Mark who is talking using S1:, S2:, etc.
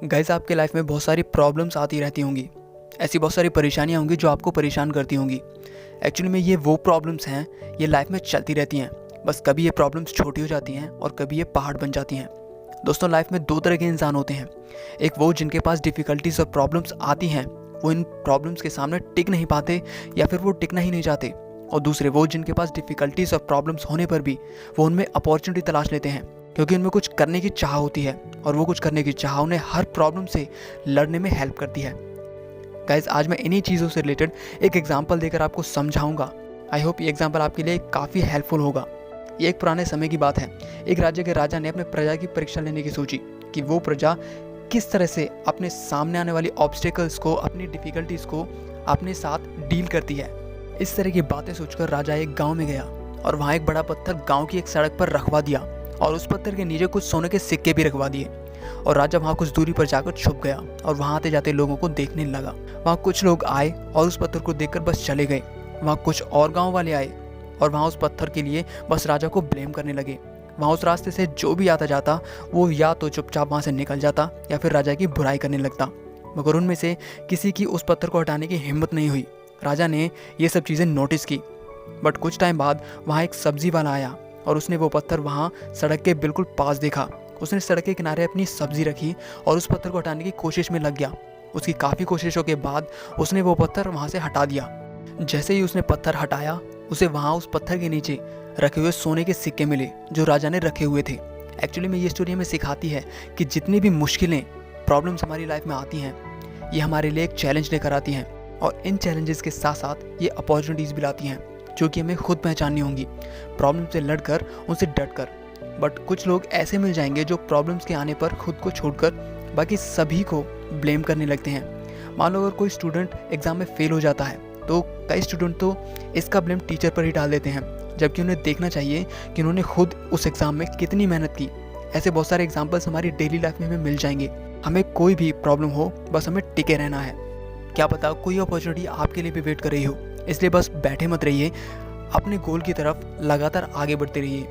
S1: Guys, आपके life में बहुत सारी प्रॉब्लम्स आती रहती होंगी। ऐसी बहुत सारी परेशानियां होंगी जो आपको परेशान करती होंगी। एक्चुअली में ये वो प्रॉब्लम्स हैं, ये लाइफ में चलती रहती हैं। बस कभी ये प्रॉब्लम्स छोटी हो जाती हैं और कभी ये पहाड़ बन जाती हैं। दोस्तों, लाइफ में दो तरह के इंसान होते हैं। एक वो जिनके पास डिफ़िकल्टीज और प्रॉब्लम्स आती हैं, वो इन प्रॉब्लम्स के सामने टिक नहीं पाते या फिर वो टिकना ही नहीं चाहते। और दूसरे वो जिनके पास डिफ़िकल्टीज और प्रॉब्लम्स होने पर भी वो उनमें अपॉर्चुनिटी तलाश लेते हैं, क्योंकि उनमें कुछ करने की चाह होती है और वो कुछ करने की चाह उन्हें हर प्रॉब्लम से लड़ने में हेल्प करती है। गाइस, आज मैं इन्हीं चीज़ों से रिलेटेड एक एग्जांपल देकर आपको समझाऊंगा। आई होप ये एग्जांपल आपके लिए काफ़ी हेल्पफुल होगा। ये एक पुराने समय की बात है। एक राज्य के राजा ने अपने प्रजा की परीक्षा लेने की सोची कि वो प्रजा किस तरह से अपने सामने आने वाली ऑब्स्टेकल्स को, अपनी डिफ़िकल्टीज को अपने साथ डील करती है। इस तरह की बातें सोचकर राजा एक गाँव में गया और वहाँ एक बड़ा पत्थर गाँव की एक सड़क पर रखवा दिया और उस पत्थर के नीचे कुछ सोने के सिक्के भी रखवा दिए। और राजा वहाँ कुछ दूरी पर जाकर छुप गया और वहाँ आते जाते लोगों को देखने लगा। वहाँ कुछ लोग आए और उस पत्थर को देखकर बस चले गए। वहाँ कुछ और गांव वाले आए और वहाँ उस पत्थर के लिए बस राजा को ब्लेम करने लगे। वहाँ उस रास्ते से जो भी आता जाता वो या तो चुपचाप वहाँ से निकल जाता या फिर राजा की बुराई करने लगता, मगर उनमें से किसी की उस पत्थर को हटाने की हिम्मत नहीं हुई। राजा ने ये सब चीज़ें नोटिस की। बट कुछ टाइम बाद वहाँ एक सब्जी वाला आया और उसने वो पत्थर वहाँ सड़क के बिल्कुल पास देखा। उसने सड़क के किनारे अपनी सब्जी रखी और उस पत्थर को हटाने की कोशिश में लग गया। उसकी काफ़ी कोशिशों के बाद उसने वो पत्थर वहाँ से हटा दिया। जैसे ही उसने पत्थर हटाया, उसे वहाँ उस पत्थर के नीचे रखे हुए सोने के सिक्के मिले जो राजा ने रखे हुए थे। एक्चुअली में ये स्टोरी हमें सिखाती है कि जितनी भी मुश्किलें, प्रॉब्लम्स हमारी लाइफ में आती हैं, ये हमारे लिए एक चैलेंज लेकर आती हैं और इन चैलेंजेस के साथ साथ ये अपॉर्चुनिटीज़ भी लाती हैं जो कि हमें खुद पहचाननी होंगी, प्रॉब्लम से लड़कर, उनसे डटकर। बट कुछ लोग ऐसे मिल जाएंगे जो प्रॉब्लम्स के आने पर खुद को छोड़कर बाकी सभी को ब्लेम करने लगते हैं। मान लो अगर कोई स्टूडेंट एग्ज़ाम में फेल हो जाता है तो कई स्टूडेंट तो इसका ब्लेम टीचर पर ही डाल देते हैं, जबकि उन्हें देखना चाहिए कि उन्होंने खुद उस एग्ज़ाम में कितनी मेहनत की। ऐसे बहुत सारे एग्जाम्पल्स हमारी डेली लाइफ में हमें मिल जाएंगे। हमें कोई भी प्रॉब्लम हो, बस हमें टिके रहना है। क्या पता कोई अपॉर्चुनिटी आपके लिए भी वेट कर रही हो, इसलिए बस बैठे मत रहिए, अपने गोल की तरफ लगातार आगे बढ़ते रहिए।